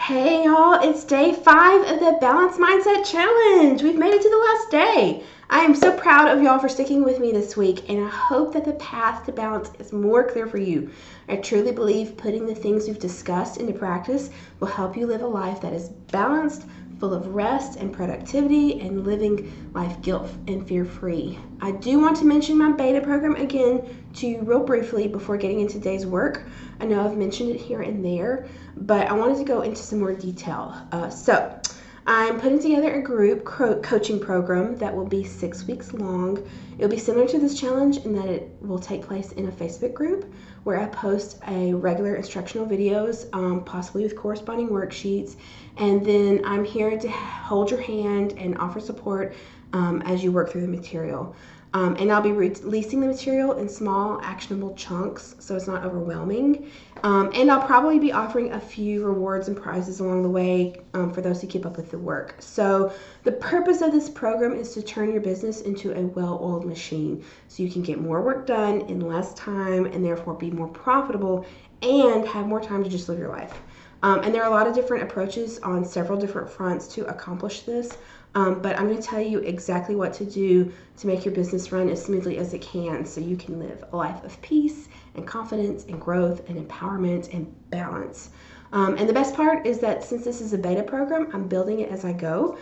Hey y'all, it's day 5 of the Balanced Mindset Challenge. We've made it to the last day. I am so proud of y'all for sticking with me this week, and I hope that the path to balance is more clear for you. I truly believe putting the things we've discussed into practice will help you live a life that is balanced, full of rest and productivity, and living life guilt and fear free. I do want to mention my beta program again to you real briefly before getting into today's work. I know I've mentioned it here and there, but I wanted to go into some more detail. So I'm putting together a group coaching program that will be 6 weeks long. It'll be similar to this challenge in that it will take place in a Facebook group where I post a regular instructional videos, possibly with corresponding worksheets, and then I'm here to hold your hand and offer support as you work through the material. And I'll be releasing the material in small, actionable chunks so it's not overwhelming. And I'll probably be offering a few rewards and prizes along the way for those who keep up with the work. So the purpose of this program is to turn your business into a well-oiled machine so you can get more work done in less time and therefore be more profitable and have more time to just live your life. And there are a lot of different approaches on several different fronts to accomplish this. But I'm going to tell you exactly what to do to make your business run as smoothly as it can so you can live a life of peace and confidence and growth and empowerment and balance. And the best part is that since this is a beta program, I'm building it as I go.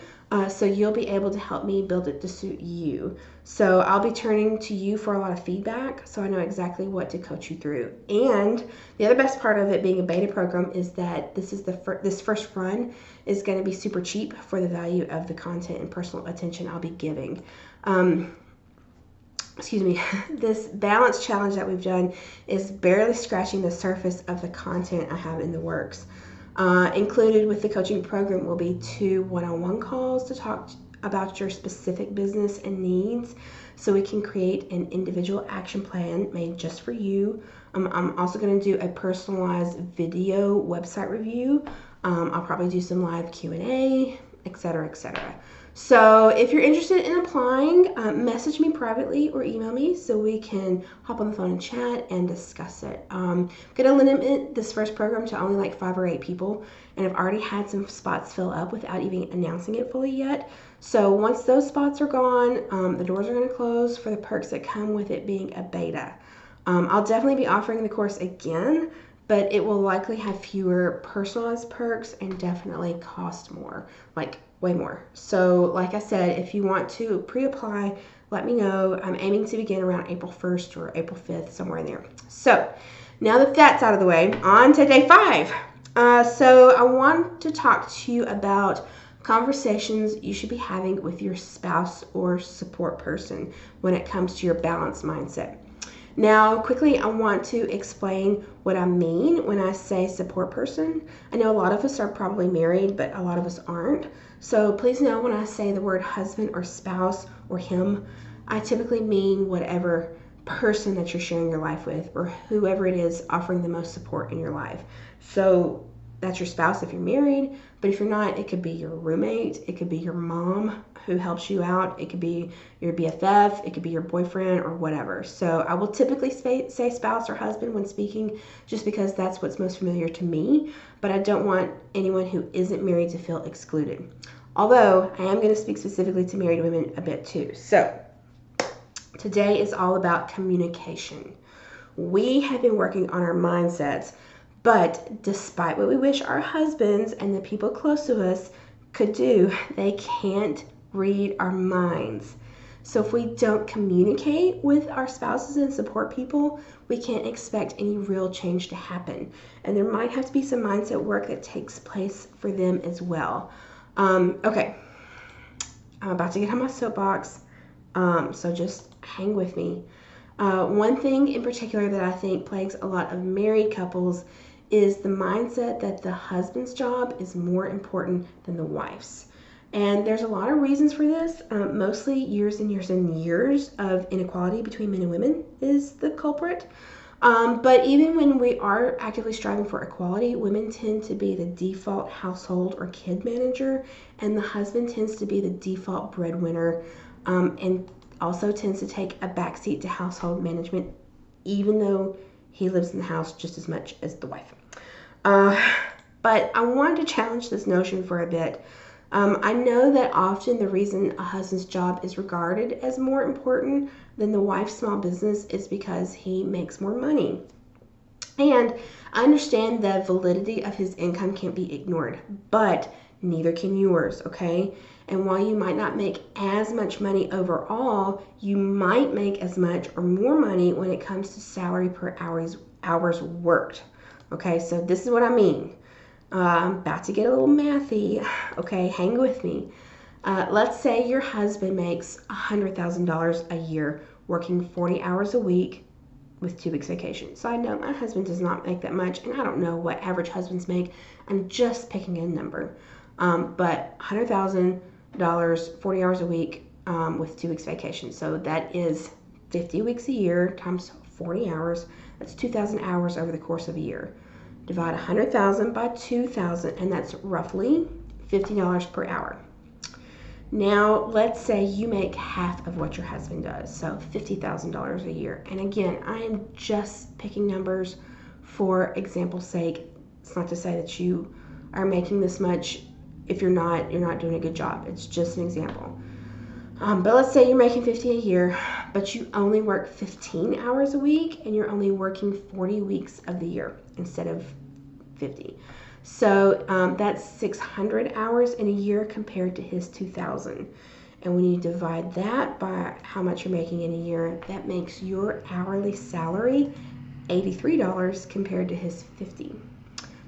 So you'll be able to help me build it to suit you. So I'll be turning to you for a lot of feedback so I know exactly what to coach you through. And the other best part of it being a beta program is that this first run is going to be super cheap for the value of the content and personal attention I'll be giving. This balance challenge that we've done is barely scratching the surface of the content I have in the works. Included with the coaching program will be 2 one-on-one calls to talk about your specific business and needs so we can create an individual action plan made just for you. I'm also going to do a personalized video website review. I'll probably do some live Q&A, etc., etc. So if you're interested in applying, message me privately or email me so we can hop on the phone and chat and discuss it. I'm going to limit this first program to only like 5 or 8 people, and I've already had some spots fill up without even announcing it fully yet. So once those spots are gone, the doors are going to close for the perks that come with it being a beta. I'll definitely be offering the course again, but it will likely have fewer personalized perks and definitely cost more, like way more. So like I said, if you want to pre-apply, let me know. I'm aiming to begin around April 1st or April 5th, somewhere in there. So now that that's out of the way, on to day 5. So I want to talk to you about conversations you should be having with your spouse or support person when it comes to your balanced mindset. Now, quickly, I want to explain what I mean when I say support person. I know a lot of us are probably married, but a lot of us aren't. So please know when I say the word husband or spouse or him, I typically mean whatever person that you're sharing your life with or whoever it is offering the most support in your life. So that's your spouse if you're married, but if you're not, it could be your roommate, it could be your mom who helps you out, it could be your BFF, it could be your boyfriend or whatever. So I will typically say spouse or husband when speaking just because that's what's most familiar to me, but I don't want anyone who isn't married to feel excluded. Although I am going to speak specifically to married women a bit too. So today is all about communication. We have been working on our mindsets, but despite what we wish our husbands and the people close to us could do, they can't read our minds. So if we don't communicate with our spouses and support people, we can't expect any real change to happen. And there might have to be some mindset work that takes place for them as well. Okay, I'm about to get on my soapbox, so just hang with me. One thing in particular that I think plagues a lot of married couples is the mindset that the husband's job is more important than the wife's. And there's a lot of reasons for this. Mostly years and years and years of inequality between men and women is the culprit. But even when we are actively striving for equality, women tend to be the default household or kid manager, and the husband tends to be the default breadwinner, and also tends to take a backseat to household management, even though he lives in the house just as much as the wife. But I wanted to challenge this notion for a bit. I know that often the reason a husband's job is regarded as more important than the wife's small business is because he makes more money. And I understand the validity of his income can't be ignored, but neither can yours, okay? And while you might not make as much money overall, you might make as much or more money when it comes to salary per hours worked. Okay, so this is what I mean. I'm about to get a little mathy. Okay, hang with me. Let's say your husband makes $100,000 a year working 40 hours a week with 2 weeks vacation. Side note, my husband does not make that much, and I don't know what average husbands make. I'm just picking a number. But $100,000, 40 hours a week with 2 weeks vacation. So that is 50 weeks a year times 40 hours. That's 2,000 hours over the course of a year. Divide 100,000 by 2,000, and that's roughly $50 per hour. Now, let's say you make half of what your husband does, so $50,000 a year. And again, I am just picking numbers for example's sake. It's not to say that you are making this much. If you're not doing a good job. It's just an example. But let's say you're making $50 a year, but you only work 15 hours a week, and you're only working 40 weeks of the year instead of 50. So that's 600 hours in a year compared to his 2,000. And when you divide that by how much you're making in a year, that makes your hourly salary $83 compared to his 50.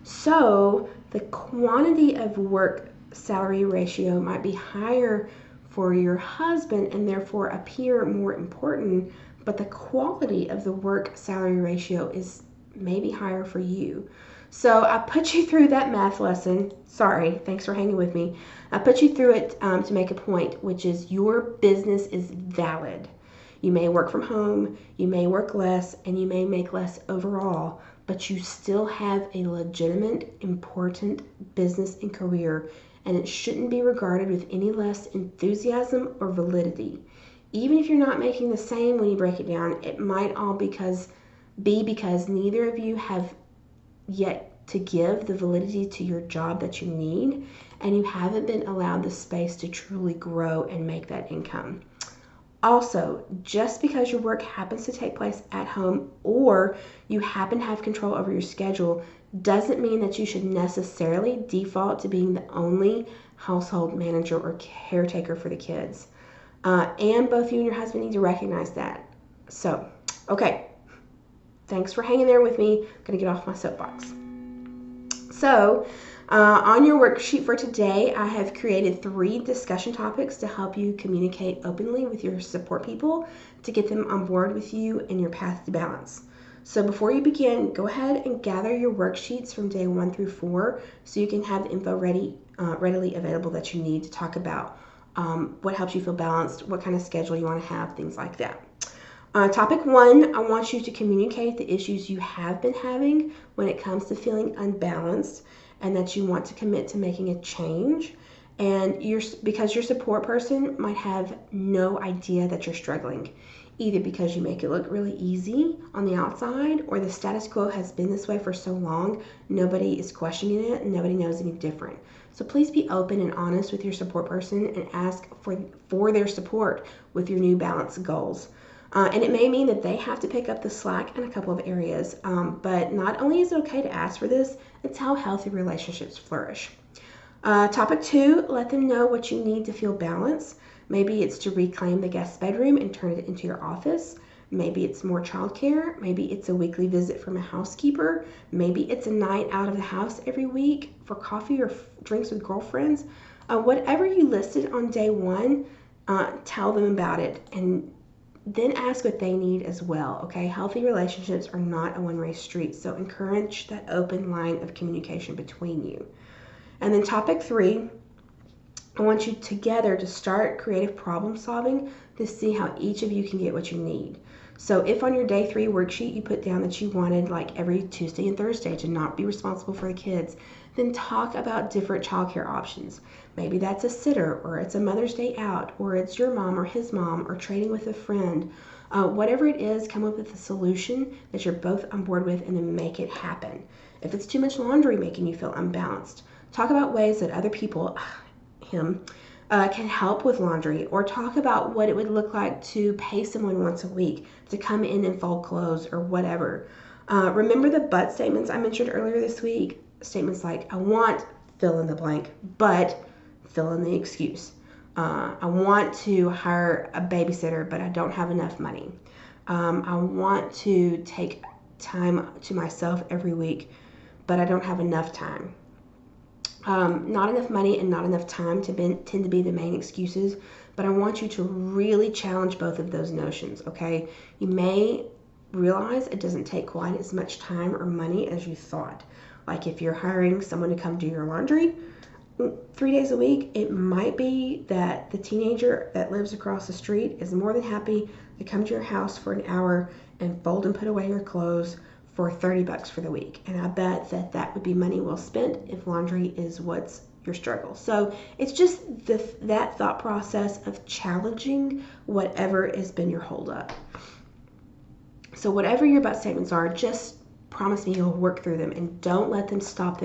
So the quantity of work salary ratio might be higher for your husband and therefore appear more important, but the quality of the work salary ratio is maybe higher for you. So I put you through that math lesson. Sorry, thanks for hanging with me. I put you through it to make a point, which is your business is valid. You may work from home, you may work less, and you may make less overall, but you still have a legitimate, important business and career, and it shouldn't be regarded with any less enthusiasm or validity. Even if you're not making the same when you break it down, it might all be because neither of you have yet to give the validity to your job that you need, and you haven't been allowed the space to truly grow and make that income. Also, just because your work happens to take place at home or you happen to have control over your schedule doesn't mean that you should necessarily default to being the only household manager or caretaker for the kids. And both you and your husband need to recognize that. So, okay. Thanks for hanging there with me. I'm going to get off my soapbox. So, on your worksheet for today, I have created 3 discussion topics to help you communicate openly with your support people to get them on board with you in your path to balance. So before you begin, go ahead and gather your worksheets from day 1 through 4 so you can have the info readily available that you need to talk about what helps you feel balanced, what kind of schedule you want to have, things like that. Topic 1, I want you to communicate the issues you have been having when it comes to feeling unbalanced and that you want to commit to making a change. And because your support person might have no idea that you're struggling, either because you make it look really easy on the outside or the status quo has been this way for so long, nobody is questioning it and nobody knows any different. So please be open and honest with your support person and ask for their support with your new balance goals. And it may mean that they have to pick up the slack in a couple of areas, but not only is it okay to ask for this, it's how healthy relationships flourish. Topic 2, let them know what you need to feel balanced. Maybe it's to reclaim the guest bedroom and turn it into your office. Maybe it's more childcare. Maybe it's a weekly visit from a housekeeper. Maybe it's a night out of the house every week for coffee or drinks with girlfriends. Whatever you listed on day 1, tell them about it and then ask what they need as well, okay? Healthy relationships are not a one-way street, so encourage that open line of communication between you. And then topic 3, I want you together to start creative problem solving to see how each of you can get what you need. So if on your day 3 worksheet you put down that you wanted like every Tuesday and Thursday to not be responsible for the kids, then talk about different childcare options. Maybe that's a sitter, or it's a Mother's Day out, or it's your mom or his mom, or trading with a friend. Whatever it is, come up with a solution that you're both on board with and then make it happen. If it's too much laundry making you feel unbalanced, talk about ways that other people, can help with laundry, or talk about what it would look like to pay someone once a week to come in and fold clothes or whatever. Remember the but statements I mentioned earlier this week? Statements like, I want fill in the blank, but fill in the excuse. I want to hire a babysitter, but I don't have enough money. I want to take time to myself every week, but I don't have enough time. Not enough money and not enough time tend to be the main excuses, but I want you to really challenge both of those notions, okay? You may realize it doesn't take quite as much time or money as you thought. Like if you're hiring someone to come do your laundry 3 days a week, it might be that the teenager that lives across the street is more than happy to come to your house for an hour and fold and put away your clothes for $30 for the week. And I bet that would be money well spent if laundry is what's your struggle. So it's just that thought process of challenging whatever has been your holdup. So whatever your but statements are, just promise me you'll work through them and don't let them stop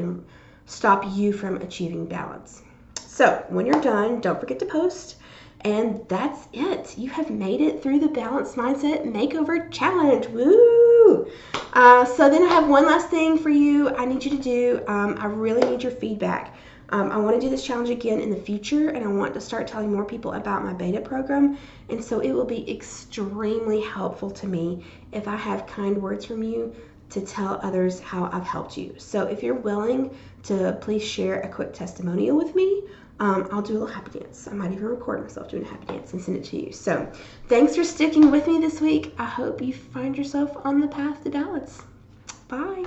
you from achieving balance. So when you're done, don't forget to post. And that's it. You have made it through the Balanced Mindset Makeover Challenge. Woo! So then I have one last thing for you I need you to do. I really need your feedback. I want to do this challenge again in the future, and I want to start telling more people about my beta program. And so it will be extremely helpful to me if I have kind words from you to tell others how I've helped you. So if you're willing to please share a quick testimonial with me, I'll do a little happy dance. I might even record myself doing a happy dance and send it to you. So thanks for sticking with me this week. I hope you find yourself on the path to balance. Bye.